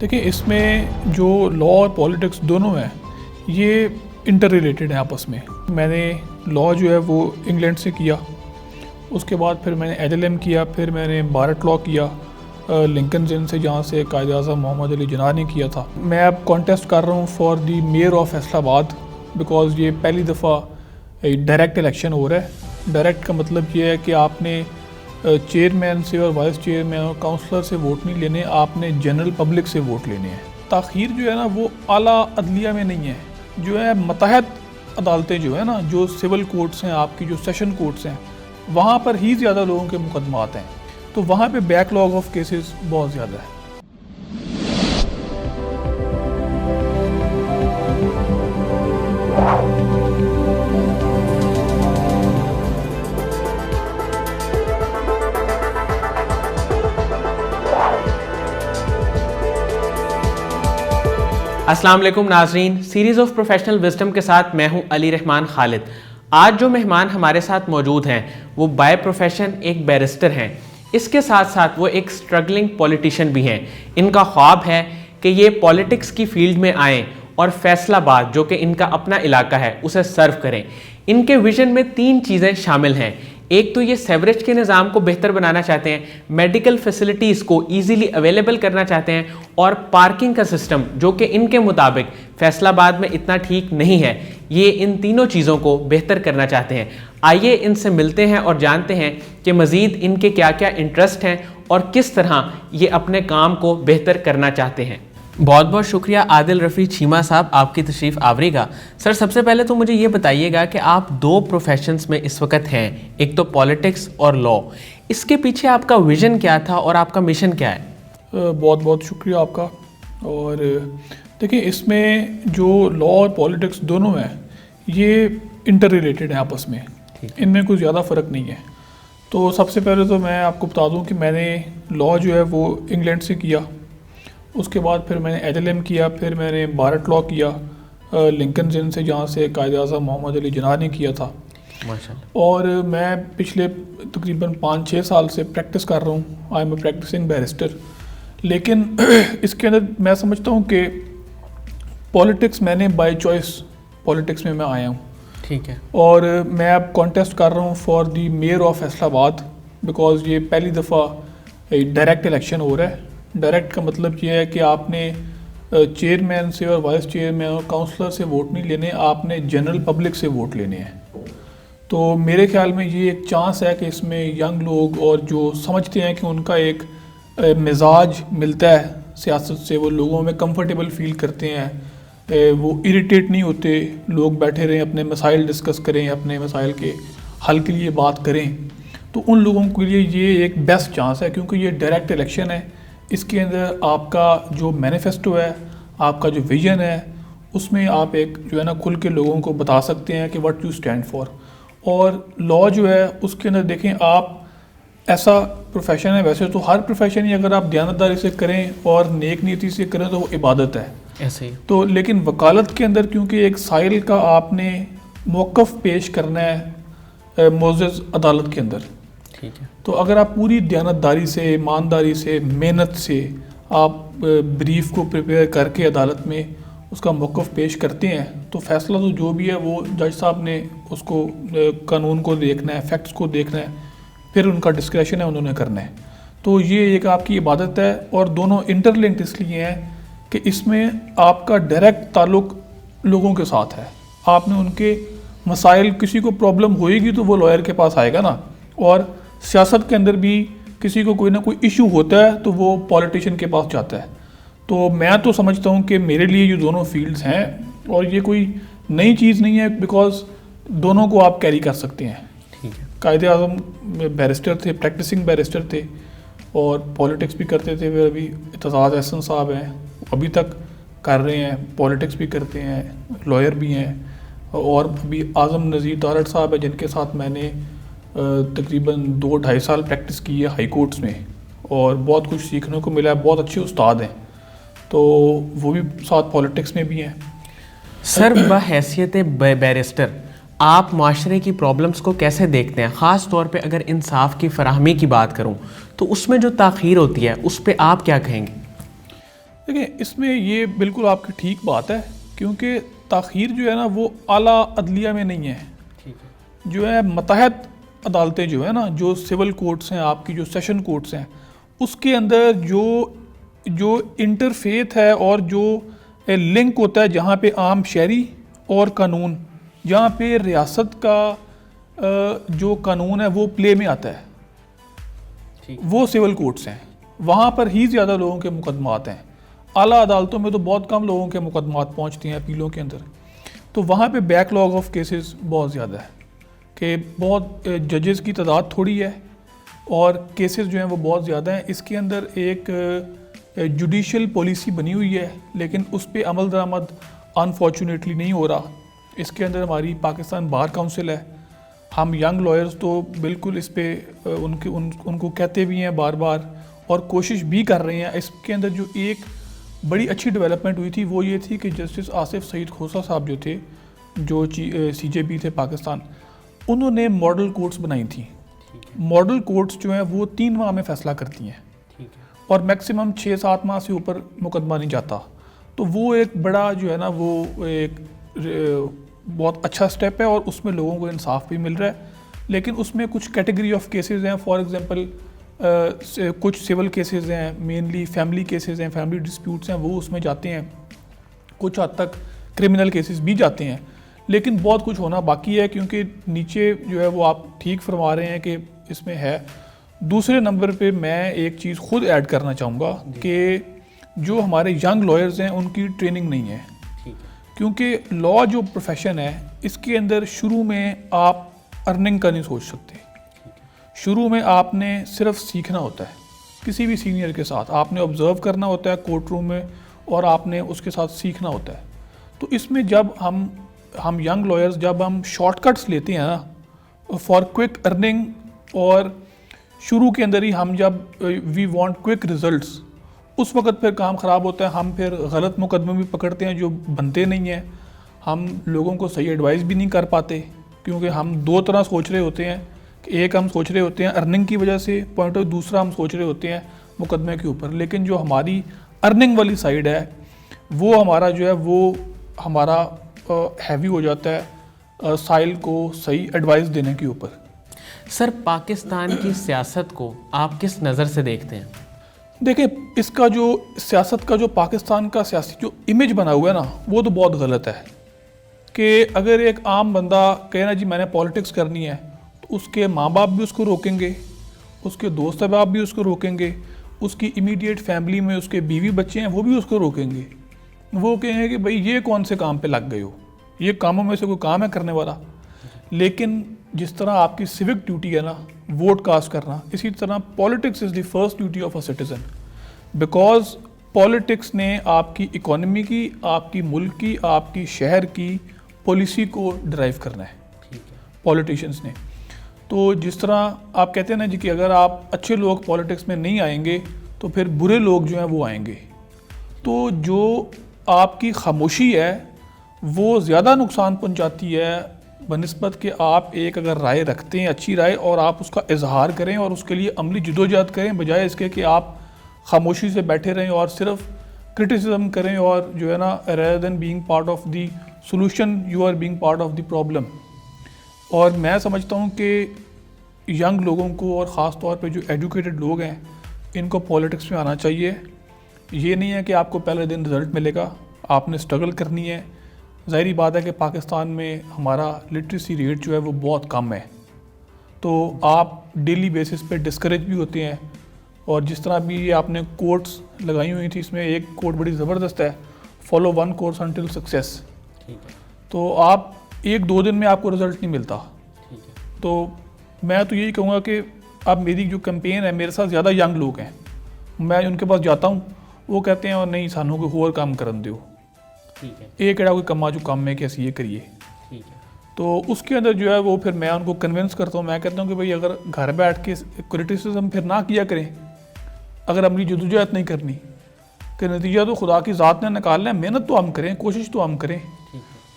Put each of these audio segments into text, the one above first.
देखिए, इसमें जो लॉ और पॉलिटिक्स दोनों हैं ये इंटर रिलेटेड है आपस में। मैंने लॉ जो है वो इंग्लैंड से किया, उसके बाद फिर मैंने एलएलएम किया, फिर मैंने भारत लॉ किया लिंकन जिन से, जहाँ से कायदे आज़म मोहम्मद अली जिन्ना ने किया था। मैं अब कॉन्टेस्ट कर रहा हूँ for the mayor of Faisalabad, because ये पहली दफ़ा डायरेक्ट इलेक्शन हो रहा है। डायरेक्ट का मतलब ये है कि आपने चेयरमैन से और वाइस चेयरमैन और काउंसलर से वोट नहीं लेने, आपने जनरल पब्लिक से वोट लेने हैं। ताख़ीर जो है ना वो आला अदलिया में नहीं है, जो है मतहत अदालतें जो है ना, जो सिविल कोर्ट्स हैं, आपकी जो सेशन कोर्ट्स हैं, वहाँ पर ही ज़्यादा लोगों के मुकदमात हैं, तो वहाँ पे बैकलॉग ऑफ केसेस बहुत ज़्यादा है। अस्सलाम वालेकुम नाजरीन, सीरीज़ ऑफ प्रोफेशनल विजडम के साथ मैं हूं अली रहमान खालिद। आज जो मेहमान हमारे साथ मौजूद हैं वो बाय प्रोफेशन एक बैरिस्टर हैं, इसके साथ साथ वो एक स्ट्रगलिंग पॉलिटिशियन भी हैं। इनका ख्वाब है कि ये पॉलिटिक्स की फील्ड में आएँ और फैसलाबाद जो कि इनका अपना इलाका है उसे सर्व करें। इनके विजन में 3 चीज़ें शामिल हैं। एक तो ये सेवरेज के निज़ाम को बेहतर बनाना चाहते हैं, मेडिकल फैसिलिटीज़ को ईज़िली अवेलेबल करना चाहते हैं, और पार्किंग का सिस्टम जो कि इनके मुताबिक फैसलाबाद में इतना ठीक नहीं है, ये इन तीनों चीज़ों को बेहतर करना चाहते हैं। आइए इनसे मिलते हैं और जानते हैं कि मज़ीद इनके क्या क्या इंटरेस्ट हैं और किस तरह ये अपने काम को बेहतर करना चाहते हैं। बहुत बहुत शुक्रिया आदिल रफ़ी चीमा साहब, आपकी तशरीफ़ आवरी का। सर, सबसे पहले तो मुझे ये बताइएगा कि आप 2 प्रोफेशंस में इस वक्त हैं, एक तो पॉलिटिक्स और लॉ। इसके पीछे आपका विज़न क्या था और आपका मिशन क्या है? बहुत बहुत शुक्रिया आपका। और देखिए, इसमें जो लॉ और पॉलिटिक्स दोनों हैं ये इंटर रिलेटेड है आपस में, इनमें कुछ ज़्यादा फ़र्क नहीं है। तो सबसे पहले तो मैं आपको बता दूं कि मैंने लॉ जो है वो इंग्लैंड से किया, उसके बाद फिर मैंने एलएलएम किया, फिर मैंने भारत लॉ किया लिंकन जिन से, जहाँ से कायदे आज़म मोहम्मद अली जिन्ना ने किया था। माशाल्लाह। और मैं पिछले तकरीबन 5-6 साल से प्रैक्टिस कर रहा हूँ। I am a practicing barrister. लेकिन इसके अंदर मैं समझता हूँ कि पॉलिटिक्स मैंने बाय चॉइस पॉलिटिक्स में मैं आया हूँ। ठीक है। और मैं अब कॉन्टेस्ट कर रहा हूँ for the mayor of Faisalabad, because ये पहली दफ़ा डायरेक्ट इलेक्शन हो रहा है। डायरेक्ट का मतलब ये है कि आपने चेयरमैन से और वाइस चेयरमैन और काउंसलर से वोट नहीं लेने, आपने जनरल पब्लिक से वोट लेने हैं। तो मेरे ख्याल में ये एक चांस है कि इसमें यंग लोग और जो समझते हैं कि उनका एक मिजाज मिलता है सियासत से, वो लोगों में कंफर्टेबल फील करते हैं, वो इरिटेट नहीं होते, लोग बैठे रहें, अपने मसाइल डिस्कस करें, अपने मसाइल के हल के लिए बात करें, तो उन लोगों के लिए ये एक बेस्ट चांस है। क्योंकि ये डायरेक्ट इलेक्शन है, इसके अंदर आपका जो मैनिफेस्टो है, आपका जो विजन है, उसमें आप एक जो है ना खुल के लोगों को बता सकते हैं कि व्हाट यू स्टैंड फॉर। और लॉ जो है उसके अंदर देखें, आप ऐसा प्रोफेशन है, वैसे तो हर प्रोफेशन ही अगर आप दयानतदारी से करें और नेक नीति से करें तो वो इबादत है, ऐसे ही। तो लेकिन वकालत के अंदर क्योंकि एक साइल का आपने मौक़िफ़ पेश करना है मोअज़्ज़ज़ अदालत के अंदर, ठीक है, तो अगर आप पूरी दयानतदारी से, ईमानदारी से, मेहनत से आप ब्रीफ को प्रिपेयर करके अदालत में उसका मौक़िफ़ पेश करते हैं, तो फ़ैसला तो जो भी है वो जज साहब ने उसको कानून को देखना है, फैक्ट्स को देखना है, फिर उनका डिस्क्रेशन है, उन्होंने करना है। तो ये एक आपकी इबादत है। और दोनों इंटरलिंक्ड इसलिए हैं कि इसमें आपका डायरेक्ट ताल्लुक़ लोगों के साथ है। आपने उनके मसाइल, किसी को प्रॉब्लम होएगी तो वो लॉयर के पास आएगा ना, और सियासत के अंदर भी किसी को कोई ना कोई इशू होता है तो वो पॉलिटिशियन के पास जाता है। तो मैं तो समझता हूँ कि मेरे लिए ये दोनों फील्ड्स हैं और ये कोई नई चीज़ नहीं है, बिकॉज़ दोनों को आप कैरी कर सकते हैं। ठीक है। कायदे आज़म बैरिस्टर थे, प्रैक्टिसिंग बैरिस्टर थे, और पॉलिटिक्स भी करते थे। फिर अभी एतजाज़ अहसन साहब हैं, अभी तक कर रहे हैं, पॉलिटिक्स भी करते हैं, लॉयर भी हैं। और अभी आज़म नज़ीर तारड़ साहब है, जिनके साथ मैंने तकरीबन 2-2.5 साल प्रैक्टिस की है हाई कोर्ट्स में, और बहुत कुछ सीखने को मिला है। बहुत अच्छे उस्ताद हैं, तो वो भी साथ पॉलिटिक्स में भी हैं। सर, बहैसियत बैरिस्टर आप माशरे की प्रॉब्लम्स को कैसे देखते हैं? ख़ास तौर पे अगर इंसाफ की फराहमी की बात करूं तो उसमें जो ताख़ीर होती है उस पर आप क्या कहेंगे? देखिए, इसमें ये बिल्कुल आपकी ठीक बात है, क्योंकि ताख़ीर जो है ना वो आला अदलिया में नहीं है। ठीक है। जो है मतहत अदालतें जो है ना, जो सिविल कोर्ट्स हैं, आपकी जो सेशन कोर्ट्स हैं, उसके अंदर जो इंटरफेथ है और जो लिंक होता है, जहाँ पे आम शहरी और कानून, जहाँ पे रियासत का जो कानून है वो प्ले में आता है, वो सिविल कोर्ट्स हैं। वहाँ पर ही ज़्यादा लोगों के मुकदमात हैं। आला अदालतों में तो बहुत कम लोगों के मुकदमात पहुँचते हैं अपीलों के अंदर। तो वहाँ पे बैकलॉग ऑफ केसेस बहुत ज़्यादा है कि बहुत जजेस की तादाद थोड़ी है और केसेस जो हैं वो बहुत ज़्यादा हैं। इसके अंदर एक जुडिशल पॉलिसी बनी हुई है, लेकिन उस पर अमल दरामद अनफॉर्चुनेटली नहीं हो रहा। इसके अंदर हमारी पाकिस्तान बार काउंसिल है। हम यंग लॉयर्स तो बिल्कुल इस पे उनको कहते भी हैं बार बार और कोशिश भी कर रहे हैं। इसके अंदर जो एक बड़ी अच्छी डेवलपमेंट हुई थी वो ये थी कि जस्टिस आसिफ सईद खोसा साहब जो थे, जो CJP थे पाकिस्तान, उन्होंने मॉडल कोर्ट्स बनाई थी। मॉडल कोर्ट्स जो हैं वो 3 माह में फ़ैसला करती हैं और मैक्सिमम 6-7 माह से ऊपर मुकदमा नहीं जाता। तो वो एक बड़ा जो है ना वो एक बहुत अच्छा स्टेप है और उसमें लोगों को इंसाफ भी मिल रहा है। लेकिन उसमें कुछ कैटेगरी ऑफ केसेस हैं। फॉर एग्जांपल कुछ सिविल केसेस हैं, मेनली फैमिली केसेस हैं, फैमिली डिस्प्यूट्स हैं, वो उसमें जाते हैं। कुछ हद तक क्रिमिनल केसेस भी जाते हैं, लेकिन बहुत कुछ होना बाकी है, क्योंकि नीचे जो है वो आप ठीक फरमा रहे हैं कि इसमें है। दूसरे नंबर पे मैं एक चीज़ खुद ऐड करना चाहूँगा कि जो हमारे यंग लॉयर्स हैं उनकी ट्रेनिंग नहीं है। क्योंकि लॉ जो प्रोफेशन है, इसके अंदर शुरू में आप अर्निंग का नहीं सोच सकते। शुरू में आपने सिर्फ सीखना होता है। किसी भी सीनियर के साथ आपने ऑब्ज़र्व करना होता है कोर्ट रूम में और आपने उसके साथ सीखना होता है। तो इसमें जब हम यंग लॉयर्स जब हम शॉर्टकट्स लेते हैं ना फॉर क्विक अर्निंग, और शुरू के अंदर ही हम जब वी वांट क्विक रिजल्ट्स, उस वक्त फिर काम ख़राब होता है। हम फिर गलत मुकदमे भी पकड़ते हैं जो बनते नहीं हैं। हम लोगों को सही एडवाइस भी नहीं कर पाते, क्योंकि हम 2 तरह सोच रहे होते हैं। एक हम सोच रहे होते हैं अर्निंग की वजह से पॉइंट ऑफ, दूसरा हम सोच रहे होते हैं मुकदमे के ऊपर। लेकिन जो हमारी अर्निंग वाली साइड है वो हमारा जो है वो हमारा हैवी हो जाता है साइल को सही एडवाइस देने के ऊपर। सर, पाकिस्तान की सियासत को आप किस नज़र से देखते हैं? देखिए, इसका जो सियासत का जो पाकिस्तान का सियासी जो इमेज बना हुआ है ना, वो तो बहुत गलत है। कि अगर एक आम बंदा कहे ना जी मैंने पॉलिटिक्स करनी है, तो उसके माँ बाप भी उसको रोकेंगे, उसके दोस्त अहबाब भी उसको रोकेंगे, उसकी इमीडिएट फैमिली में उसके बीवी बच्चे हैं वो भी उसको रोकेंगे। वो कहेंगे कि भाई ये कौन से काम पे लग गए हो, ये कामों में से कोई काम है करने वाला। लेकिन जिस तरह आपकी सिविक ड्यूटी है ना वोट कास्ट करना, इसी तरह politics is the first duty of a citizen. Because politics ने आपकी इकोनॉमी की, आपकी मुल्क की, आपकी शहर की पॉलिसी को ड्राइव करना है पॉलिटिशियंस ने। तो जिस तरह आप कहते हैं ना जी कि अगर आप अच्छे लोग पॉलिटिक्स में नहीं आएंगे तो फिर बुरे लोग जो हैं वो आएंगे। तो जो आपकी खामोशी है वो ज़्यादा नुकसान पहुंचाती है बनिस्बत कि आप एक अगर राय रखते हैं, अच्छी राय, और आप उसका इजहार करें और उसके लिए अमली जद्दोजहद करें, बजाय इसके कि आप खामोशी से बैठे रहें और सिर्फ क्रिटिसिज्म करें और जो है ना rather than being part of the solution you are being part of the problem. और मैं समझता हूँ कि यंग लोगों को और ख़ास तौर पे जो एजुकेटेड लोग हैं इनको पॉलिटिक्स में आना चाहिए। ये नहीं है कि आपको पहले दिन रिज़ल्ट मिलेगा, आपने स्ट्रगल करनी है। ज़ाहिरी बात है कि पाकिस्तान में हमारा लिटरेसी रेट जो है वो बहुत कम है, तो आप डेली बेसिस पे डिस्करेज भी होते हैं। और जिस तरह भी आपने कोट्स लगाई हुई थी, इसमें एक कोट बड़ी ज़बरदस्त है, फॉलो 1 कोर्स अंटिल सक्सेस। तो आप 1-2 दिन में आपको रिज़ल्ट नहीं मिलता। तो मैं तो यही कहूँगा कि अब मेरी जो कैंपेन है, मेरे साथ ज़्यादा यंग लोग हैं, मैं उनके पास जाता हूँ, वो कहते हैं और नहीं सानू कोई होर काम करन दो, ये केड़ा कोई कम्मा जो काम है कि असी ये करिए। तो उसके अंदर जो है वो फिर मैं उनको कन्विंस करता हूँ। मैं कहता हूँ कि भाई अगर घर बैठ के क्रिटिसिज्म फिर ना किया करें, अगर अपनी जद्दोजहद नहीं करनी, कि नतीजा तो खुदा की ज़ात ने निकालना है, मेहनत तो हम करें, कोशिश तो हम करें।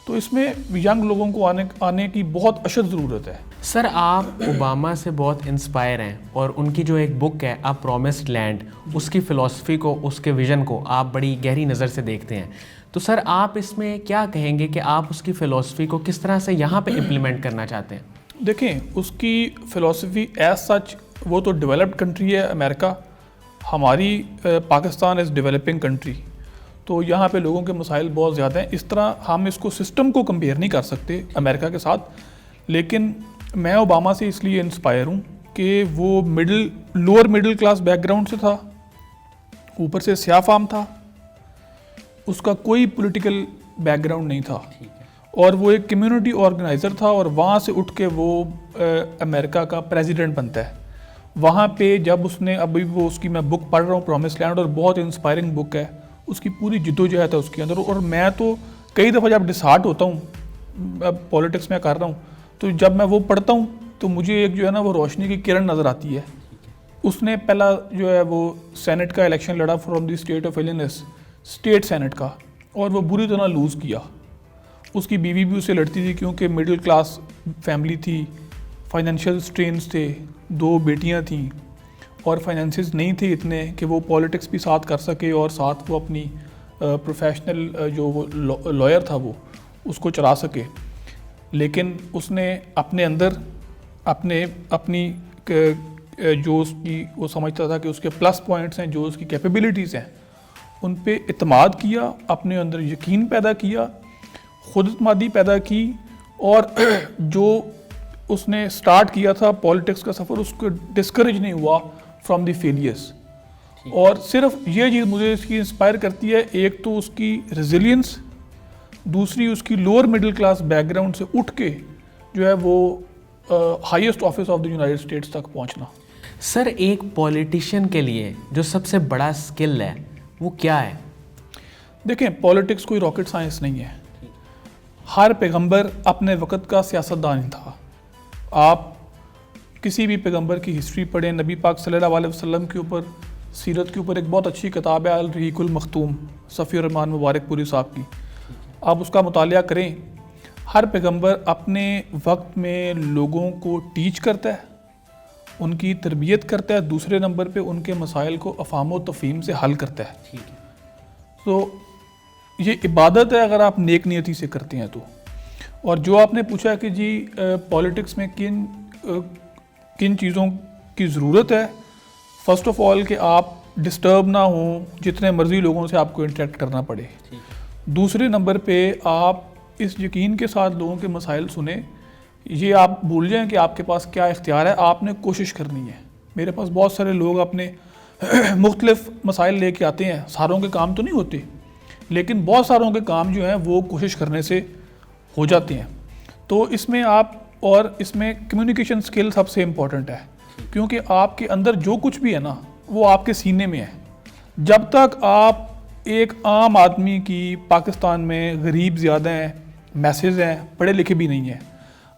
तो इसमें यंग लोगों को आने की बहुत अशद ज़रूरत है। सर आप ओबामा से बहुत इंस्पायर हैं और उनकी जो एक बुक है अ प्रॉमिस्ड लैंड, उसकी फ़िलॉसफी को, उसके विज़न को आप बड़ी गहरी नज़र से देखते हैं। तो सर आप इसमें क्या कहेंगे कि आप उसकी फ़िलॉसफी को किस तरह से यहाँ पे इम्प्लीमेंट करना चाहते हैं? देखें, उसकी फ़िलॉसफी एज सच वो तो डेवलप्ड कंट्री है अमेरिका, हमारी पाकिस्तान इज़ डेवलपिंग कंट्री, तो यहाँ पे लोगों के मसाइल बहुत ज़्यादा हैं। इस तरह हम इसको सिस्टम को कंपेयर नहीं कर सकते अमेरिका के साथ, लेकिन मैं ओबामा से इसलिए इंस्पायर हूँ कि वो लोअर मिडिल क्लास बैकग्राउंड से था, ऊपर से स्याह फाम था, उसका कोई पॉलिटिकल बैकग्राउंड नहीं था और वो एक कम्युनिटी ऑर्गेनाइज़र था और वहाँ से उठ के वो अमेरिका का प्रेसिडेंट बनता है। वहाँ पे जब उसने, अभी वो उसकी मैं बुक पढ़ रहा हूँ प्रॉमिस्ड लैंड, और बहुत इंस्पायरिंग बुक है, उसकी पूरी जिद्दोजहद है उसके अंदर। और मैं तो कई दफ़ा जब डिसहार्ट होता हूँ, पॉलिटिक्स में कर रहा हूँ, तो जब मैं वो पढ़ता हूँ तो मुझे एक जो है ना वो रोशनी की किरण नज़र आती है। उसने पहला जो है वो सेनेट का इलेक्शन लड़ा from the state of Illinois, state senate का, और वो बुरी तरह लूज़ किया। उसकी बीवी भी उससे लड़ती थी क्योंकि मिडिल क्लास फैमिली थी, फाइनेंशियल स्ट्रेन्स थे, 2 बेटियां थीं और फाइनेंसेस नहीं थे इतने कि वो पॉलिटिक्स भी साथ कर सके और साथ वो अपनी प्रोफेशनल जो वो लॉयर था वो उसको चला सके। लेकिन उसने अपने अंदर अपनी जो उसकी वो समझता था कि उसके प्लस पॉइंट्स हैं, जो उसकी कैपेबिलिटीज़ हैं, उन पे इत्मीद किया, अपने अंदर यकीन पैदा किया, खुद इत्मीदी पैदा की, और जो उसने स्टार्ट किया था पॉलिटिक्स का सफ़र, उसको डिस्करेज नहीं हुआ फ्रॉम द फेलियर्स। और सिर्फ ये चीज़ मुझे इसकी इंस्पायर करती है, एक तो उसकी रेजिलियंस, दूसरी उसकी लोअर मिडिल क्लास बैकग्राउंड से उठ के जो है वो highest office of the United states तक पहुंचना। सर एक पॉलिटिशियन के लिए जो सबसे बड़ा स्किल है वो क्या है? देखें, पॉलिटिक्स कोई रॉकेट साइंस नहीं है। हर पैगंबर अपने वक़्त का सियासतदान था। आप किसी भी पैगंबर की हिस्ट्री पढ़ें, नबी पाक सल्लल्लाहु अलैहि वसल्लम के ऊपर, सीरत के ऊपर एक बहुत अच्छी किताब है अल-रहीकुल मख्तूम, सफ़ी रहमान मुबारकपुरी साहब की, आप उसका मुतालिया करें। हर पैगंबर अपने वक्त में लोगों को टीच करता है, उनकी तरबियत करता है, दूसरे नंबर पे उनके मसाइल को अफ़ाम व तफ़हीम से हल करता है। ठीक है। तो ये इबादत है अगर आप नेक नियति से करते हैं तो। और जो आपने पूछा है कि जी पॉलिटिक्स में किन चीज़ों की ज़रूरत है, फ़र्स्ट ऑफ़ ऑल कि आप डिस्टर्ब ना हों, जितने मर्ज़ी लोगों से आपको इंटरेक्ट करना पड़े। दूसरे नंबर पे आप इस यकीन के साथ लोगों के मसाइल सुने, ये आप भूल जाएं कि आपके पास क्या इख्तियार है, आपने कोशिश करनी है। मेरे पास बहुत सारे लोग अपने मुख्तलिफ मसाइल लेके आते हैं, सारों के काम तो नहीं होते, लेकिन बहुत सारों के काम जो हैं वो कोशिश करने से हो जाते हैं। तो इसमें आप, और इसमें कम्युनिकेशन स्किल सबसे इम्पॉर्टेंट है, क्योंकि आपके अंदर जो कुछ भी है ना वो आपके सीने में है। जब तक आप एक आम आदमी की, पाकिस्तान में गरीब ज़्यादा हैं, मैसेज हैं, पढ़े लिखे भी नहीं हैं,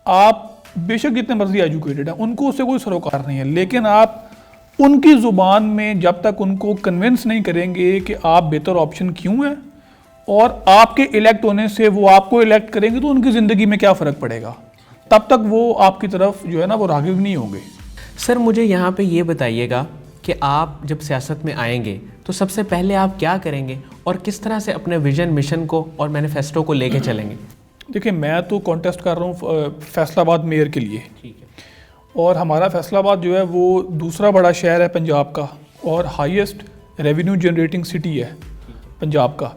आप बेशक जितने मर्जी एजुकेटेड हैं, उनको उससे कोई सरोकार नहीं है, लेकिन आप उनकी ज़ुबान में जब तक उनको कन्विंस नहीं करेंगे कि आप बेहतर ऑप्शन क्यों हैं और आपके इलेक्ट होने से वो आपको इलेक्ट करेंगे, तो उनकी ज़िंदगी में क्या फ़र्क पड़ेगा, तब तक वो आपकी तरफ जो है ना वो राग़िब नहीं होंगे। सर मुझे यहाँ पे ये बताइएगा कि आप जब सियासत में आएंगे तो सबसे पहले आप क्या करेंगे और किस तरह से अपने विजन, मिशन को और मैनिफेस्टो को लेके चलेंगे? देखिए, मैं तो कॉन्टेस्ट कर रहा हूँ फैसलाबाद मेयर के लिए। ठीक है। और हमारा फैसलाबाद जो है वो दूसरा बड़ा शहर है पंजाब का और हाईएस्ट रेवेन्यू जनरेटिंग सिटी है पंजाब का।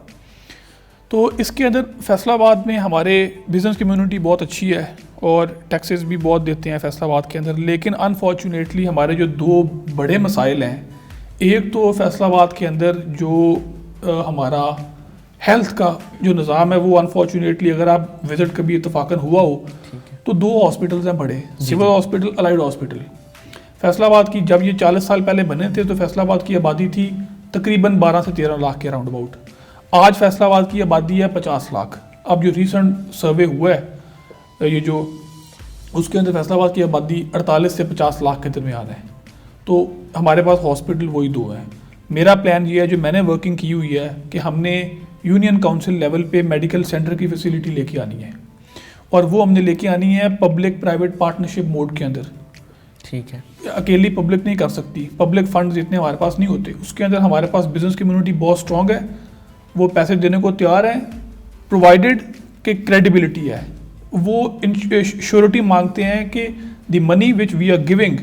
तो इसके अंदर फैसलाबाद में हमारे बिज़नेस कम्युनिटी बहुत अच्छी है और टैक्सेस भी बहुत देते हैं फैसलाबाद के अंदर, लेकिन अनफॉर्चुनेटली हमारे जो 2 बड़े मसाइल हैं, एक तो फैसलाबाद के अंदर जो हमारा हेल्थ का जो निज़ाम है वो अनफॉर्चुनेटली, अगर आप विज़िट कभी इत्तफाकन हुआ हो तो 2 हॉस्पिटल्स हैं बड़े, civil hospital, allied hospital. Faisalabad की जब ये 40 साल पहले बने थे तो फैसलाबाद की आबादी थी तकरीबन 12 से 13 लाख के राउंड अबाउट। आज फैसलाबाद की आबादी है 50 लाख। अब जो रिसेंट सर्वे हुआ है ये जो, उसके अंदर फैसलाबाद की आबादी 48 से 50 लाख के दरमियान है। तो हमारे पास हॉस्पिटल वही 2 हैं। मेरा प्लान ये है, जो मैंने वर्किंग की हुई है, कि हमने यूनियन काउंसिल लेवल पे मेडिकल सेंटर की फैसिलिटी लेके आनी है। और वो हमने लेके आनी है पब्लिक प्राइवेट पार्टनरशिप मोड के अंदर। ठीक है। अकेली पब्लिक नहीं कर सकती, पब्लिक फंड्स इतने हमारे पास नहीं होते। उसके अंदर हमारे पास बिजनेस कम्युनिटी बहुत स्ट्रांग है, वो पैसे देने को तैयार है, प्रोवाइडेड कि क्रेडिबिलिटी है। वो श्योरिटी मांगते हैं कि the money which we are giving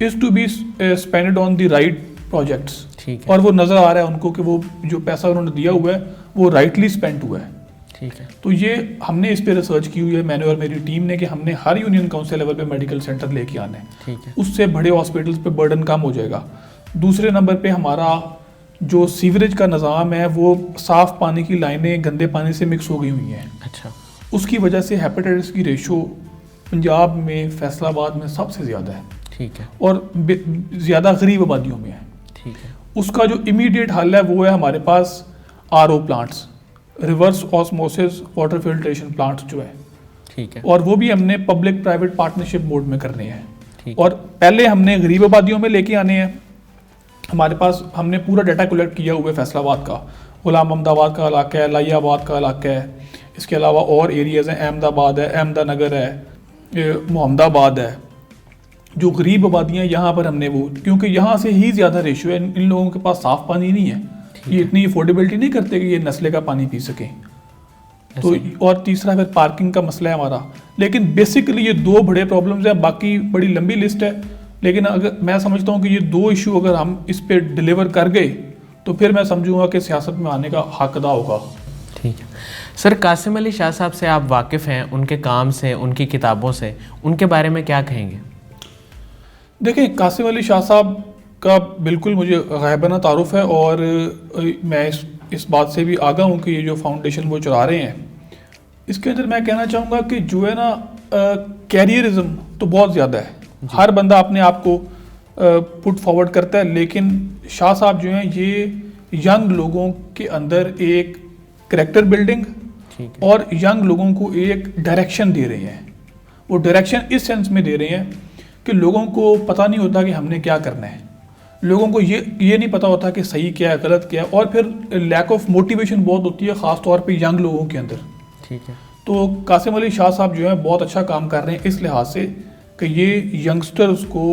is to be spended on the right projects. ठीक है। और वो नज़र आ रहा है उनको कि वो जो पैसा उन्होंने दिया हुआ है वो राइटली स्पेंड हुआ है। ठीक है। तो ये हमने इस पे रिसर्च की हुई है, मैंने और मेरी टीम ने, कि हमने हर यूनियन काउंसिल लेवल पे मेडिकल सेंटर लेके आने हैं। ठीक है। उससे बड़े हॉस्पिटल्स पे बर्डन कम हो जाएगा। दूसरे नंबर पे हमारा जो सीवरेज का निज़ाम है वो साफ़ पानी की लाइनें गंदे पानी से मिक्स हो गई हुई हैं। अच्छा। उसकी वजह से हेपेटाइटिस की रेशो पंजाब में, फैसलाबाद में सबसे ज़्यादा है। ठीक है। और ज़्यादा गरीब आबादियों में है। ठीक है। उसका जो इमीडिएट हल है वो है हमारे पास RO plants, reverse osmosis water filtration plants जो है। ठीक है। और वो भी हमने पब्लिक प्राइवेट पार्टनरशिप मोड में करने हैं। ठीक। और पहले हमने गरीब आबादियों में लेके आने हैं। हमारे पास हमने पूरा डाटा कलेक्ट किया हुआ है फैसलाबाद का, गुलाम अहमदाबाद का इलाका है, लाइयाबाद का इलाका है, इसके अलावा और एरियाज़ हैं, अहमदाबाद है, अहमदानगर है, मोहम्मदाबाद है। जो गरीब आबादियाँ यहाँ पर हमने वो, क्योंकि यहाँ से ही ज़्यादा रेशियो है, इन लोगों के पास साफ़ पानी नहीं है, ये इतनी अफोर्डेबिलिटी नहीं करते कि ये नस्ले का पानी पी सकें। तो और तीसरा फिर पार्किंग का मसला है हमारा। लेकिन बेसिकली ये दो बड़े प्रॉब्लम्स हैं, बाकी बड़ी लंबी लिस्ट है। लेकिन अगर मैं समझता हूँ कि ये दो इशू अगर हम इस पे डिलीवर कर गए तो फिर मैं समझूंगा कि सियासत में आने का हक अदा होगा। ठीक है सर, कासिम अली शाह साहब से आप वाकिफ़ हैं, उनके काम से, उनकी किताबों से, उनके बारे में क्या कहेंगे? देखें, कासिम अली शाह साहब का बिल्कुल मुझे गायबाना तारुफ है और मैं इस बात से भी आगाह हूँ कि ये जो फाउंडेशन वो चला रहे हैं, इसके अंदर मैं कहना चाहूँगा कि जो है ना कैरियरिज्म तो बहुत ज़्यादा है। हर बंदा अपने आप को पुट फॉरवर्ड करता है, लेकिन शाह साहब जो हैं ये यंग लोगों के अंदर एक करैक्टर बिल्डिंग और यंग लोगों को एक डायरेक्शन दे रहे हैं। वो डायरेक्शन इस सेंस में दे रहे हैं कि लोगों को पता नहीं होता कि हमने क्या करना है, लोगों को ये नहीं पता होता कि सही क्या है, गलत क्या है, और फिर लैक ऑफ मोटिवेशन बहुत होती है, ख़ास तौर पे यंग लोगों के अंदर। ठीक है। तो कासिम अली शाह साहब जो है बहुत अच्छा काम कर रहे हैं इस लिहाज से कि ये यंगस्टर्स को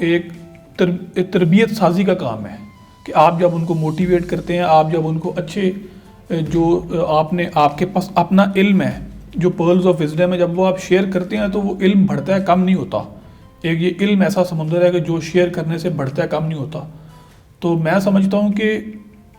एक तरबियत साजी का काम है कि आप जब उनको मोटिवेट करते हैं, आप जब उनको अच्छे जो आपके पास अपना इल्म है, जो पर्ल्स ऑफ विजडम है, जब वो आप शेयर करते हैं तो वो इल्म बढ़ता है, कम नहीं होता। एक ये इल्म ऐसा समुंदर है कि जो शेयर करने से बढ़ता है, कम नहीं होता। तो मैं समझता हूँ कि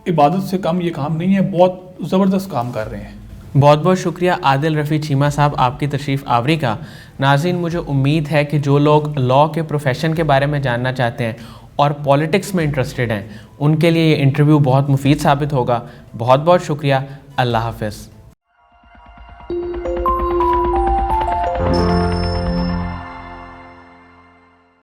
इबादत से कम ये काम नहीं है, बहुत ज़बरदस्त काम कर रहे हैं। बहुत बहुत शुक्रिया आदिल रफ़ी चीमा साहब आपकी तशरीफ़ आवरी का। नाज़रीन, मुझे उम्मीद है कि जो लोग लॉ के प्रोफेशन के बारे में जानना चाहते हैं और पॉलिटिक्स में इंटरेस्टेड हैं, उनके लिए ये इंटरव्यू बहुत मुफीद साबित होगा। बहुत बहुत शुक्रिया। अल्लाह हाफ़िज़।